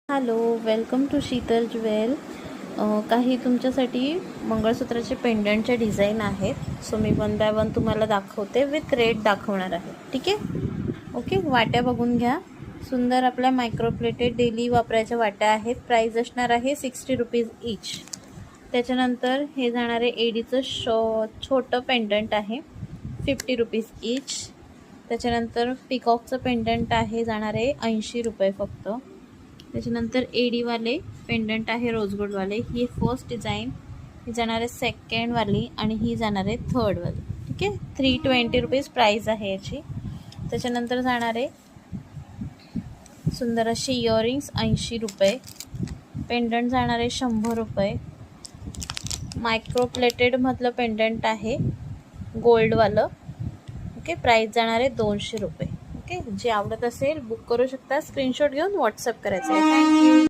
Hello, welcome to Sheetal jewel. काही तुमच्यासाठी मंगळसूत्राचे पेंडंटचे डिझाईन आहेत. सो मी वन बाय वन तुम्हाला दाखवते, विथ रेट दाखवणार आहे. ठीक आहे. ओके, वाट्या बघून घ्या. सुंदर आपल्या मायक्रोप्लेटेड डेली वापरायच्या वाट्या आहेत. प्राईस असणार आहे 60 रुपीज ईच. त्याच्यानंतर हे जाणारे एडीचं छोटं पेंडंट आहे 50 रुपीज ईच. त्याच्यानंतर पिकॉकचं पेंडंट आहे जाणारे 80 रुपये फक्त. त्याच्यानंतर एडीवाले पेंडंट आहे रोजगोल्डवाले. ही फर्स्ट डिझाईन, ही जाणार आहे सेकंडवाली आणि ही जाणार आहे थर्डवाली. ठीक आहे. 320 रुपीज प्राईस आहे याची. त्याच्यानंतर जाणार आहे सुंदर अशी इयरिंग्स 80 रुपये. पेंडंट जाणार आहे 100 रुपये. मायक्रोप्लेटेडमधलं पेंडंट आहे गोल्डवालं. ओके, प्राईस जाणार आहे 200 रुपये. ओके, जे आवडत असेल बुक करू शकता. स्क्रीनशॉट घेऊन व्हॉट्सअप करायचं आहे. थँक्यू.